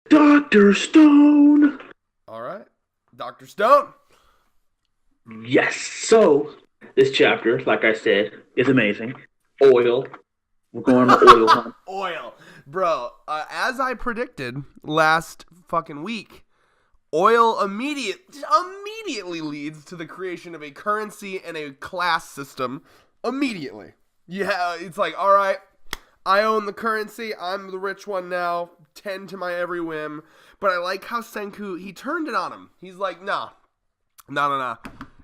Dr. Stone! All right, Doctor Stone. Yes, so this chapter, like I said, is amazing. Oil. We're going on an oil hunt. Oil, bro. As I predicted last fucking week, oil immediately leads to the creation of a currency and a class system. Immediately, yeah. It's like, all right, I own the currency. I'm the rich one now. Tend to my every whim. But I like how Senku, he turned it on him. He's like, nah, no.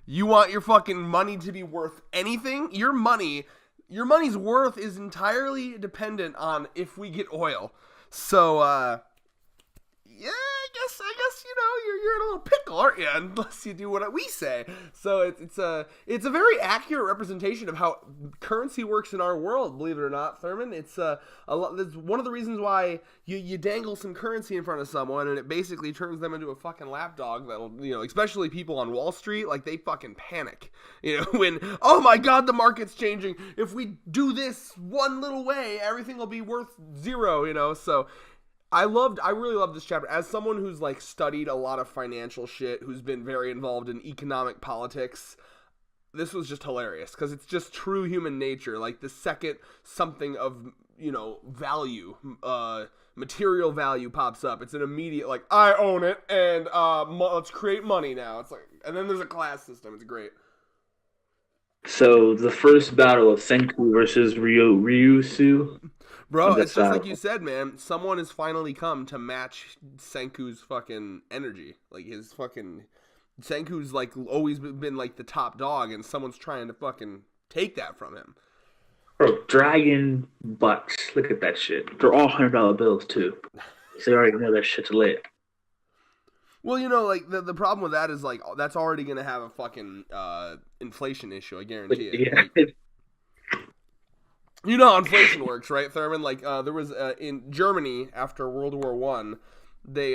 You want your fucking money to be worth anything? Your money's worth is entirely dependent on if we get oil. So, yeah, I guess you're in a little pickle, aren't you? Unless you do what we say. So it's a very accurate representation of how currency works in our world. Believe it or not, Thurman. It's a lot. That's one of the reasons why you dangle some currency in front of someone and it basically turns them into a fucking lapdog. That'll especially people on Wall Street, like they fucking panic. When oh my god, the market's changing. If we do this one little way, everything will be worth zero. So. I really love this chapter. As someone who's like studied a lot of financial shit, who's been very involved in economic politics, this was just hilarious because it's just true human nature. Like the second something of value, material value pops up, it's an immediate like I own it and let's create money now. It's like, and then there's a class system. It's great. So the first battle of Senku versus Ryusu. Bro, On it's this just like battle. you said, man. Someone has finally come to match Senku's fucking energy. Like his fucking Senku's like always been like the top dog, and someone's trying to fucking take that from him. Bro, Dragon Bucks. Look at that shit. They're all $100 bills too. So you already know that shit's lit. Well, like the problem with that is like that's already gonna have a fucking inflation issue. I Like, guarantee it. yeah. Like you know how inflation works, right, Thurman? Like there was in Germany after World War One, they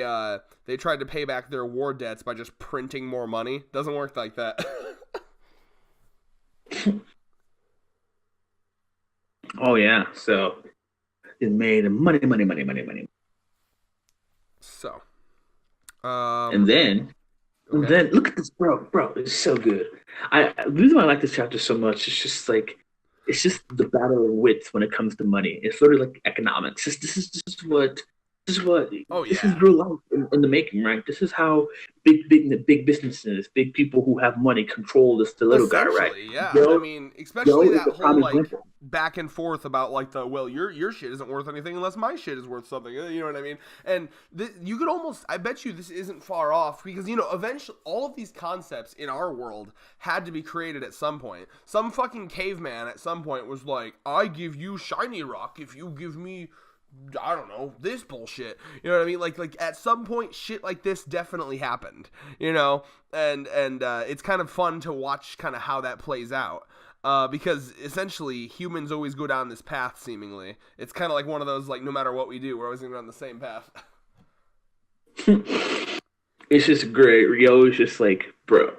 tried to pay back their war debts by just printing more money. Doesn't work like that. Oh yeah. So it made money. So, And then and okay. then look at this, bro. It's so good. The reason why I like this chapter so much is just like it's just the battle of wits when it comes to money. It's sort of like economics. This is what Oh this is yeah. real life in the making, right? This is how big businesses, big people who have money control the little guy, right? Essentially, yeah. I Joe mean, Joe especially is that the whole promised like renter. back and forth about like the well, your shit isn't worth anything unless my shit is worth something. You know what I mean? And you could almost, I bet you, this isn't far off because eventually all of these concepts in our world had to be created at some point. Some fucking caveman at some point was like, "I give you shiny rock if you give me." I don't know, this bullshit. You know what I mean? Like at some point shit like this definitely happened, And it's kind of fun to watch kind of how that plays out. Because essentially humans always go down this path seemingly. It's kind of like one of those like no matter what we do, we're always going to go down the same path. It's just great. Rio is just like, bro,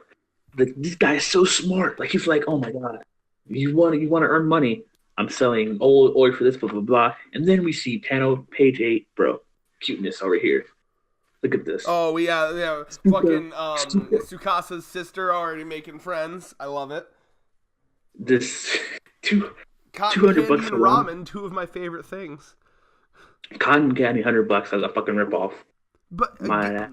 this guy is so smart. Like he's like, oh my god, you want to earn money. I'm selling oil for this, blah blah blah. And then we see Tano, page 8, bro, cuteness over here. Look at this. Oh, yeah, Super, fucking super. Tsukasa's sister already making friends. I love it. This two two Cotton hundred candy bucks and alone. ramen, two of my favorite things. Cotton candy, $100 as a fucking ripoff. But My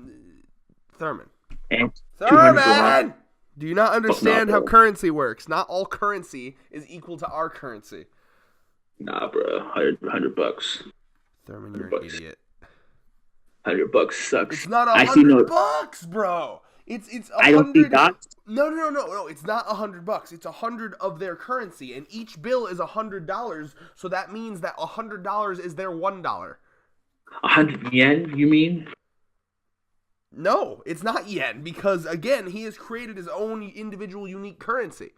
Thurman. and 200 for ramen. Thurman! Do you not Fuck nah, understand how bro. currency works? Not all currency is equal to our currency. Nah, bro. 100 bucks. Thurman, you're 100 an bucks. idiot. 100 bucks It's sucks. not a I see hundred no. bucks, bro. It's a I don't see hundred. dots. No. It's not $100. It's 100 of their currency, and each bill is $100. So that means that $100 is their $1. 100 yen. You mean? No, it's not yen because again, he has created his own individual unique currency.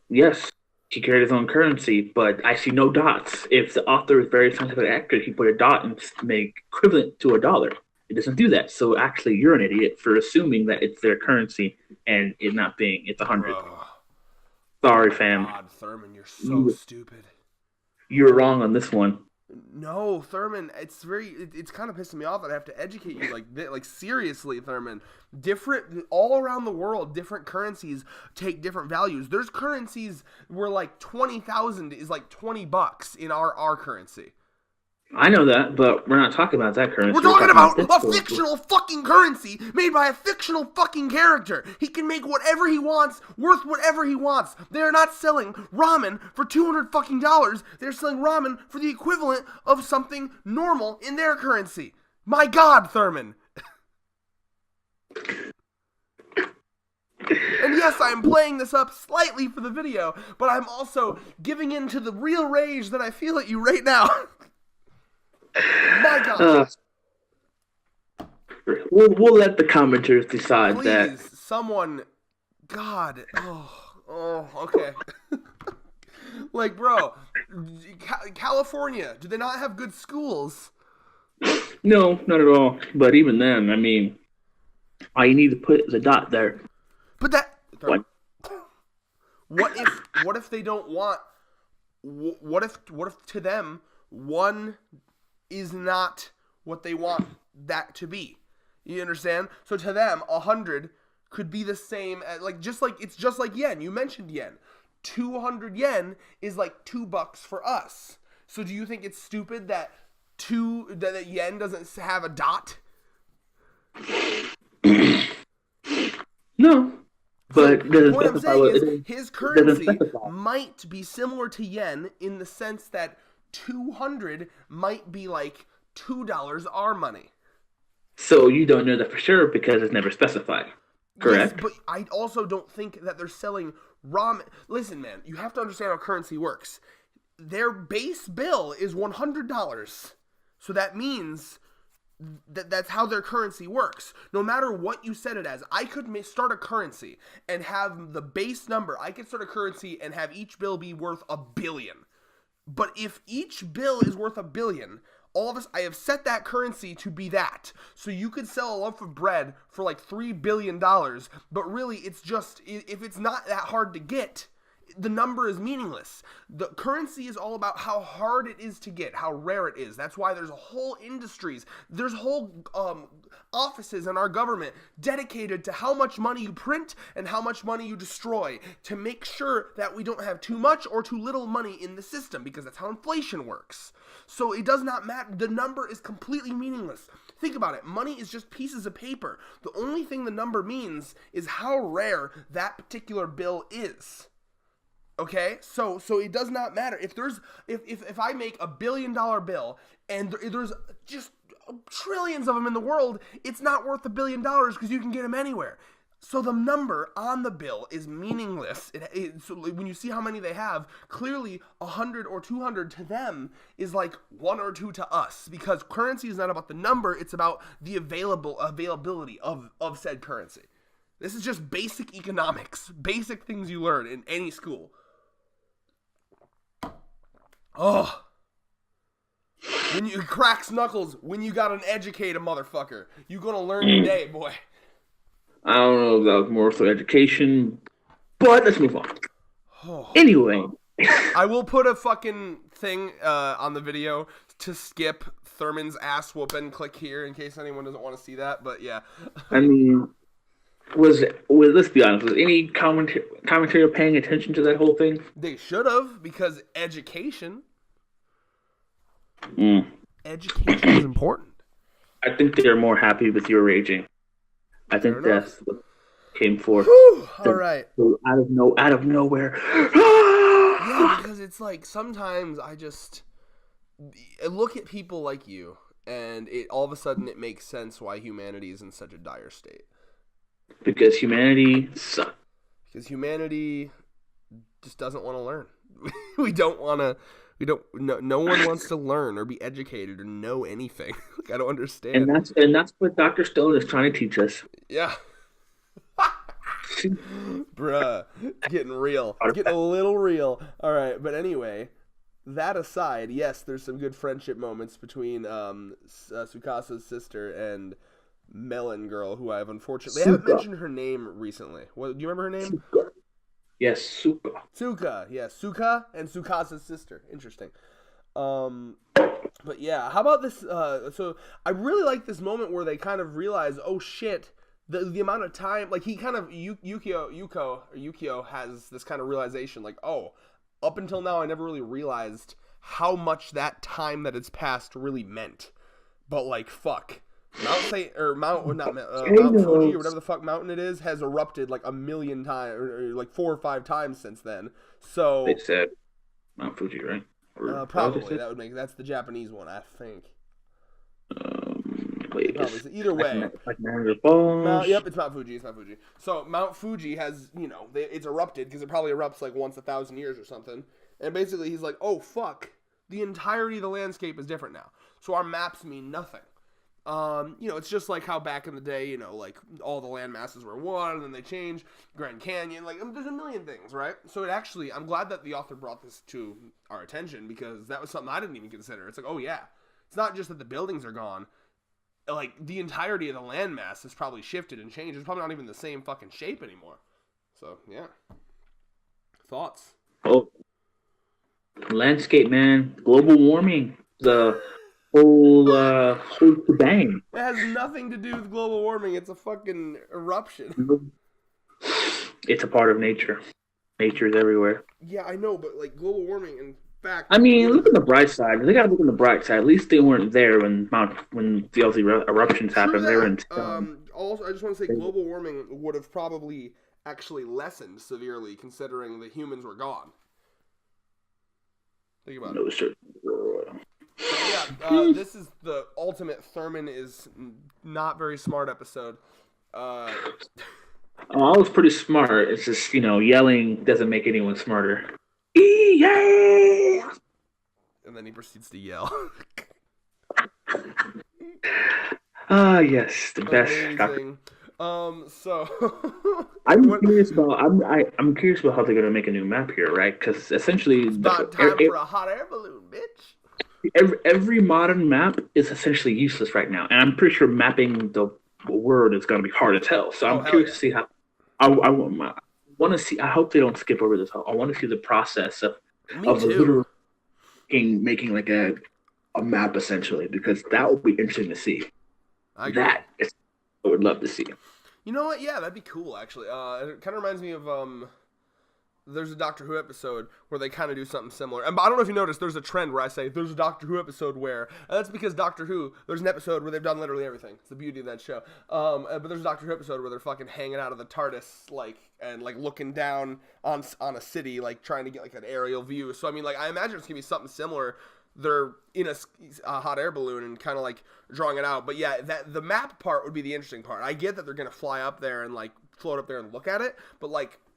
Yes. He carried his own currency, but I see no dots. If the author is very scientific accurate, he put a dot and make equivalent to a dollar. It doesn't do that. So actually, you're an idiot for assuming that it's their currency and it not being it's 100. Bro. Oh Sorry, my fam. god, Thurman, you're so You stupid. you're wrong on this one. No, Thurman, it's kind of pissing me off that I have to educate you like seriously, Thurman. All around the world, different currencies take different values. There's currencies where like 20,000 is like $20 in our currency. I know that, but we're not talking about that currency. We're talking about a fictional fucking currency made by a fictional fucking character. He can make whatever he wants, worth whatever he wants. They're not selling ramen for $200 fucking dollars. They're selling ramen for the equivalent of something normal in their currency. My God, Thurman. And yes, I am playing this up slightly for the video, but I'm also giving in to the real rage that I feel at you right now. My God. We'll let the commenters decide. Please, that. Someone. God. Oh, okay. Like, bro, California, do they not have good schools? No, not at all. But even then, I mean, all you need to put is a dot there. But that. What? What if they don't want? What if to them one is not what they want that to be? You understand? So to them, 100 could be the same as, it's just like yen. You mentioned yen. 200 yen is like $2 for us. So do you think it's stupid that that yen doesn't have a dot? No. But what I'm saying is his currency might be similar to yen in the sense that 200 might be like $2 our money. So you don't know that for sure because it's never specified. Correct? Yes, but I also don't think that they're selling ramen. Listen, man, you have to understand how currency works. Their base bill is $100. So that means that's how their currency works. No matter what you set it as, I could start a currency and have the base number. I could start a currency and have each bill be worth $1 billion. But if each bill is worth $1 billion, I have set that currency to be that. So you could sell a loaf of bread for like $3 billion, but really it's just, if it's not that hard to get, the number is meaningless. The currency is all about how hard it is to get, how rare it is. That's why there's whole industries, there's whole offices in our government dedicated to how much money you print and how much money you destroy to make sure that we don't have too much or too little money in the system, because that's how inflation works. So it does not matter. The number is completely meaningless. Think about it. Money is just pieces of paper. The only thing the number means is how rare that particular bill is. Okay, so it does not matter if I make $1 billion bill and there's just trillions of them in the world, it's not worth $1 billion because you can get them anywhere. So the number on the bill is meaningless. So when you see how many they have, clearly 100 or 200 to them is like 1 or 2 to us, because currency is not about the number; it's about the availability of said currency. This is just basic economics, basic things you learn in any school. Oh. When you cracks knuckles, when you gotta educate a motherfucker, you gonna learn today, boy. I don't know if that was more for education, but let's move on. Anyway. I will put a fucking thing on the video to skip Thurman's ass whooping. Click here in case anyone doesn't want to see that, but yeah. I mean, let's be honest, was any commentator paying attention to that whole thing? They should have, because education. Education is important. I think they're more happy with your raging. I think that's what came forth. All right. Out of nowhere. Yeah, because it's like sometimes I look at people like you, and all of a sudden it makes sense why humanity is in such a dire state. Because humanity sucks. Because humanity just doesn't want to learn. We don't want to. No one wants to learn or be educated or know anything. Like, I don't understand. And that's what Dr. Stone is trying to teach us. Yeah. Bruh, getting real. Getting a little real. All right, but anyway, that aside, yes, there's some good friendship moments between Tsukasa's sister and Melon Girl, who I've unfortunately... They haven't mentioned her name recently. Do you remember her name? Tsuka. Yes, Tsuka. Tsuka, yes. Tsuka and Tsukasa's sister. Interesting. But yeah, how about this? So I really like this moment where they kind of realize, oh shit, the amount of time. Like he kind of Yukio has this kind of realization, like, oh, up until now I never really realized how much that time that it's passed really meant. But like, fuck, Mount Saint or Mount not Mount Fuji or whatever the fuck mountain it is has erupted like a million times, or like 4 or 5 times since then. So They said Mount Fuji, right? probably that's the Japanese one, I think. Wait, Either way, like Niagara Falls. yep, it's Mount Fuji. It's Mount Fuji. So Mount Fuji has, it's erupted because it probably erupts like once 1,000 years or something. And basically, he's like, "Oh fuck, the entirety of the landscape is different now. So our maps mean nothing." It's just like how back in the day, like all the land masses were one, and then they changed. Grand Canyon, like there's a million things, right? So I'm glad that the author brought this to our attention because that was something I didn't even consider. It's like, oh yeah, it's not just that the buildings are gone. Like, the entirety of the landmass has probably shifted and changed. It's probably not even the same fucking shape anymore. So, yeah. Thoughts? Oh, landscape, man. Global warming. The whole shebang. It has nothing to do with global warming. It's a fucking eruption. It's a part of nature. Nature's everywhere. Yeah, I know, but, like, global warming, in fact... I mean, look on the bright side. They gotta look on the bright side. At least they weren't there when the eruptions happened. They were in also, I just want to say global warming would have probably actually lessened severely considering the humans were gone. Think about it. Sure. Yeah, this is the ultimate Thurman is not very smart episode. I was pretty smart. It's just, yelling doesn't make anyone smarter. Yeah! And then he proceeds to yell. Yes, the best. Amazing. So I'm curious about how they're gonna make a new map here, right? Because essentially, it's not time for a hot air balloon, bitch. Every modern map is essentially useless right now, and I'm pretty sure mapping the world is gonna be hard as hell. So I'm curious to see how. I want to see. I hope they don't skip over this. I want to see the process of literally making like a map essentially, because that would be interesting to see. I would love to see. You know what? Yeah, that'd be cool, actually. It kind of reminds me of, there's a Doctor Who episode where they kind of do something similar. And I don't know if you noticed, there's a trend where I say, there's a Doctor Who episode where, and that's because Doctor Who, there's an episode where they've done literally everything. It's the beauty of that show. But there's a Doctor Who episode where they're fucking hanging out of the TARDIS, and looking down on a city, trying to get, an aerial view. So, I mean, I imagine it's going to be something similar. They're in a hot air balloon and kind of drawing it out. But yeah, the map part would be the interesting part. I get that they're going to fly up there and float up there and look at it. But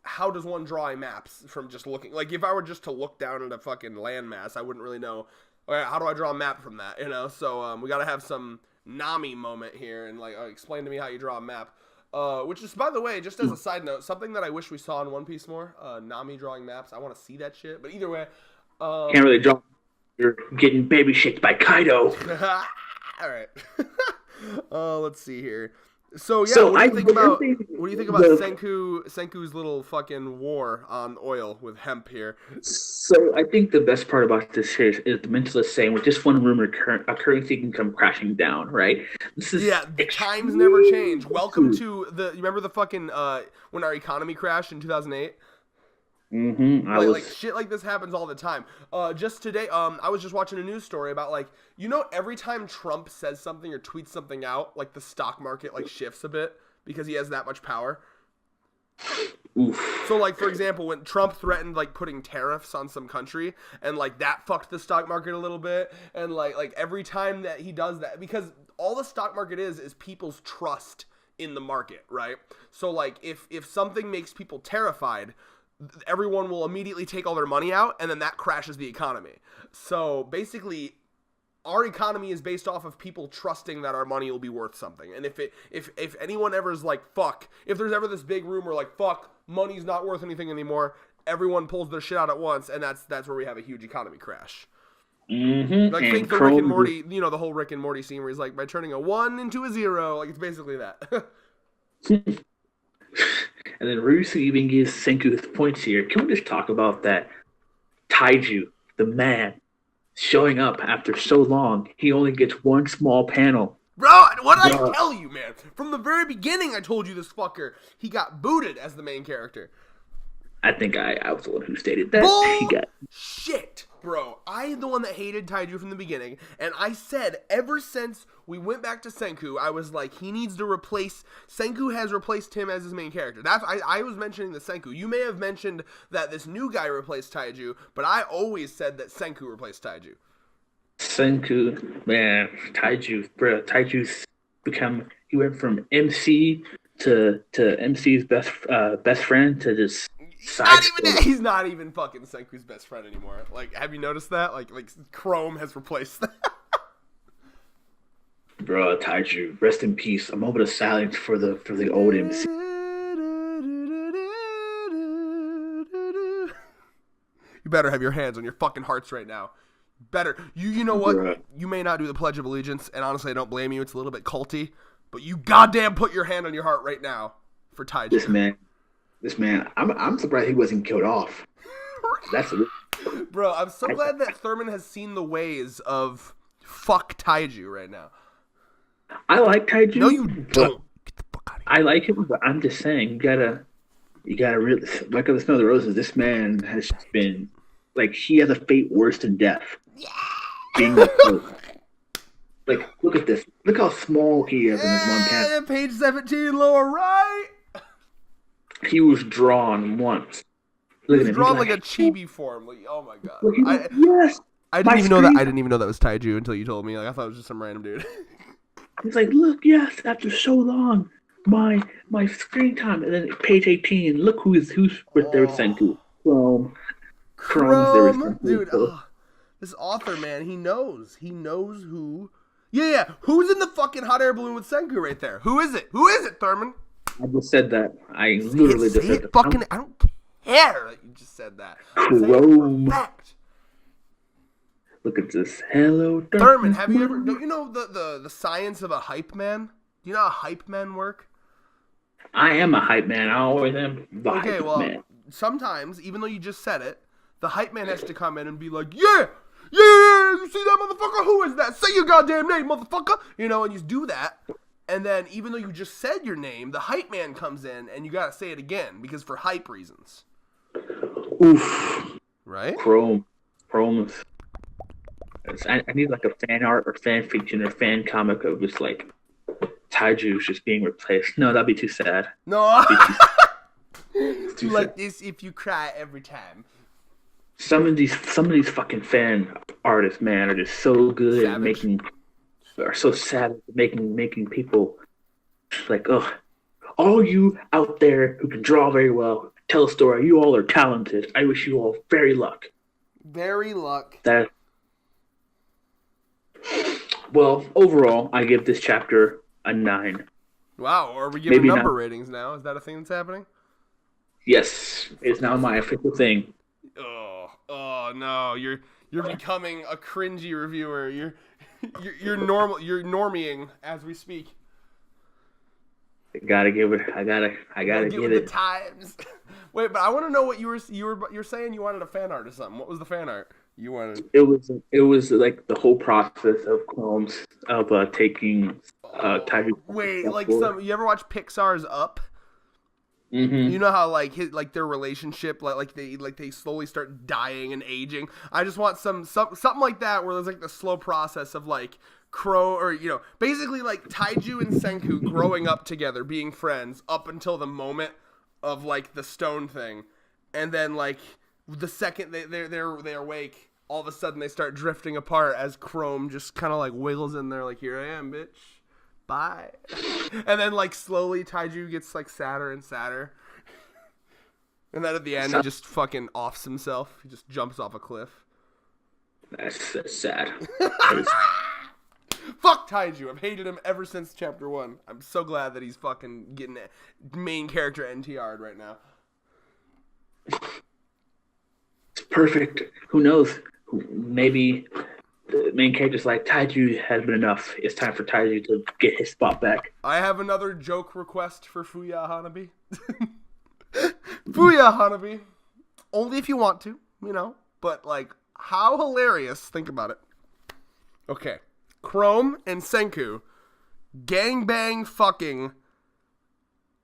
how does one draw maps from just looking? If I were just to look down at a fucking landmass, I wouldn't really know. All right, how do I draw a map from that? So we got to have some Nami moment here and explain to me how you draw a map. Which is, by the way, just as a side note, something that I wish we saw in One Piece more. Nami drawing maps. I want to see that shit. But either way, can't really draw. You're getting baby shaked by Kaido. All right. Let's see here. So yeah, what do you think about Senku's little fucking war on oil with hemp here? So I think the best part about this series is the Mentalist saying, with just one rumor, a currency can come crashing down, right? Times never change. Welcome to you remember the fucking when our economy crashed in 2008? Mm-hmm. Shit like this happens all the time. Just today, I was just watching a news story about every time Trump says something or tweets something out, the stock market shifts a bit because he has that much power. Oof. So for example, when Trump threatened putting tariffs on some country and that fucked the stock market a little bit, and every time that he does that, because all the stock market is people's trust in the market, right? So if something makes people terrified, everyone will immediately take all their money out, and then that crashes the economy. So basically, our economy is based off of people trusting that our money will be worth something. And if anyone ever is fuck, if there's ever this big rumor fuck, money's not worth anything anymore, everyone pulls their shit out at once, and that's where we have a huge economy crash. Mm-hmm. Think the Rick and Morty, the whole Rick and Morty scene where he's by turning a 1 into a 0, it's basically that. And then Rusu even gives Senku his points here. Can we just talk about that? Taiju, the man, showing up after so long. He only gets one small panel. Bro, what did I Bro. tell you, man? From the very beginning, I told you this fucker. He got booted as the main character. I think I was the one who stated that. He got Shit, bro. I'm the one that hated Taiju from the beginning, and I said ever since we went back to Senku, I was like, he needs to replace. Senku has replaced him as his main character. That's I was mentioning the Senku. You may have mentioned that this new guy replaced Taiju, but I always said that Senku replaced Taiju. Senku, man, Taiju, bro. Taiju's become. He went from MC to MC's best friend to just side. He's not even fucking Senku's best friend anymore. Like, have you noticed that? Like Chrome has replaced that. Bro, Taiju, rest in peace. A moment of silence for the old MC. You better have your hands on your fucking hearts right now. Better. You know what? Bruh. You may not do the Pledge of Allegiance, and honestly, I don't blame you. It's a little bit culty, but you goddamn put your hand on your heart right now for Taiju. This man, I'm surprised he wasn't killed off. That's Bro, I'm so glad that Thurman has seen the ways of fuck Taiju right now. I like Taiju. No, you don't. Get the fuck out of here. I like him, but I'm just saying, you gotta really, like the Snow of the Roses, this man has been, like, he has a fate worse than death. Yeah. Being like, look at this. Look how small he is in this one panel. Page 17, lower right. He was drawn once. Look He at was him. drawn He's like a chibi form. Like, oh my god. Look, yes. I My didn't even know that. screen- I didn't even know that was Taiju until you told me. Like, I thought it was just some random dude. He's like, look, yes, after so long, my screen time, and then page 18. Look who's right there with Senku. Chrome's there with Senku. Dude, this author, man, he knows who. Yeah. Who's in the fucking hot air balloon with Senku right there? Who is it, Thurman? I just said that. I literally just said that. Fucking, I don't care that you just said that. Chrome. Fact. Look at this. Hello, Thurman, have you ever? Don't you know the science of a hype man? Do you know how hype men work? I am a hype man. I always am the Okay, hype well, man. sometimes, even though you just said it, the hype man has to come in and be like, yeah, you see that motherfucker? Who is that? Say your goddamn name, motherfucker. You know, and you do that. And then, even though you just said your name, the hype man comes in and you gotta say it again because for hype reasons. Oof. Right? Chrome is. I need like a fan art or fan fiction or fan comic of just like Taiju's just being replaced. No, that'd be too sad. No. It's too Like sad. this if you cry every time. Some of these fucking fan artists, man, are just so good at Savage. are so sad at making people like, oh, all you out there who can draw very well, tell a story, you all are talented. I wish you all very luck. Very luck. That. Well, overall, I give this chapter a 9. Wow, are we giving Maybe number not. ratings now? Is that a thing that's happening? Yes, it's now my official thing. Oh no, you're becoming a cringy reviewer. You're normal. You're norming as we speak. I gotta give it. I gotta Get give with the it. times. Wait, but I want to know what you're saying. You wanted a fan art or something. What was the fan art you wanted? It was like the whole process of Chrome's of taking Taiju. Wait, like you ever watch Pixar's Up? Mm-hmm. You know how like their relationship like they slowly start dying and aging. I just want something like that where there's like the slow process of like Crow or basically like Taiju and Senku growing up together, being friends up until the moment of like the stone thing, and then like the second they awake, all of a sudden they start drifting apart as Chrome just kind of like wiggles in there like, here I am, bitch. Bye. And then like slowly Taiju gets like sadder and sadder. And then at the end he just fucking offs himself. He just jumps off a cliff. That's sad. Fuck Taiju. I've hated him ever since chapter 1. I'm so glad that he's fucking getting main character NTR'd right now. It's perfect. Who knows? Maybe the main character's like, Taiju has been enough. It's time for Taiju to get his spot back. I have another joke request for Fuya Hanabi. Fuya Hanabi. Only if you want to, but like, How hilarious. Think about it. Okay. Chrome and Senku gangbang fucking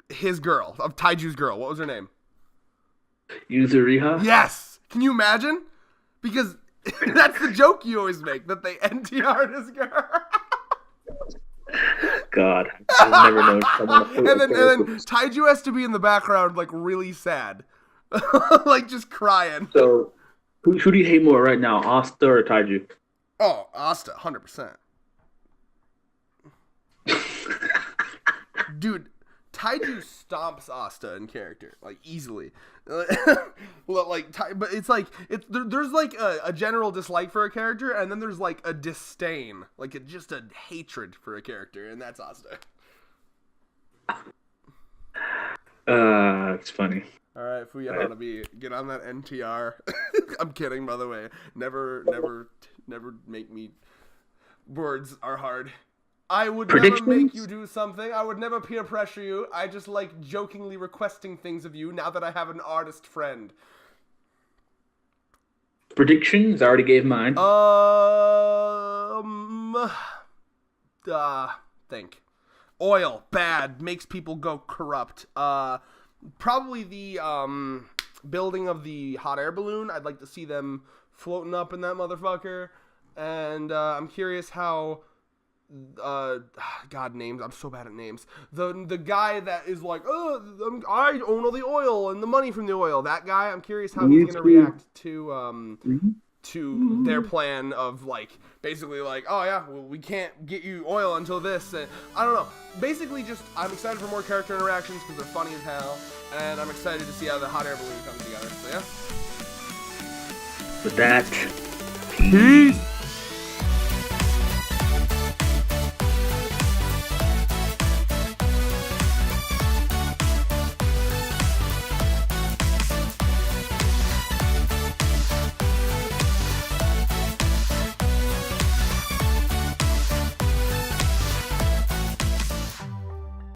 his girl, of Taiju's girl. What was her name? Yuzuriha? Yes! Can you imagine? Because that's the joke you always make, that they NTR'd his girl. God, I've never known someone to and then Taiju has to be in the background, like, really sad. Like, just crying. So, who do you hate more right now, Asta or Taiju? Oh, Asta, 100%. Dude, Taiju stomps Asta in character, like, easily. Well, like, but it's like there's like a general dislike for a character, and then there's like a disdain, like just a hatred for a character, and that's Asta. It's funny. All right, Fuyahanabi, get on that NTR. I'm kidding, by the way. Never make me. Words are hard. I would never make you do something. I would never peer pressure you. I just like jokingly requesting things of you now that I have an artist friend. Predictions? I already gave mine. Think. Oil, bad, makes people go corrupt. Probably the building of the hot air balloon. I'd like to see them floating up in that motherfucker. And I'm curious how God, names, I'm so bad at names. The guy that is like, oh, I own all the oil and the money from the oil. That guy, I'm curious how he's gonna react to their plan of like basically like, oh yeah, well, we can't get you oil until this, and I don't know. Basically, just I'm excited for more character interactions because they're funny as hell, and I'm excited to see how the hot air balloon comes together. So yeah. With that, peace.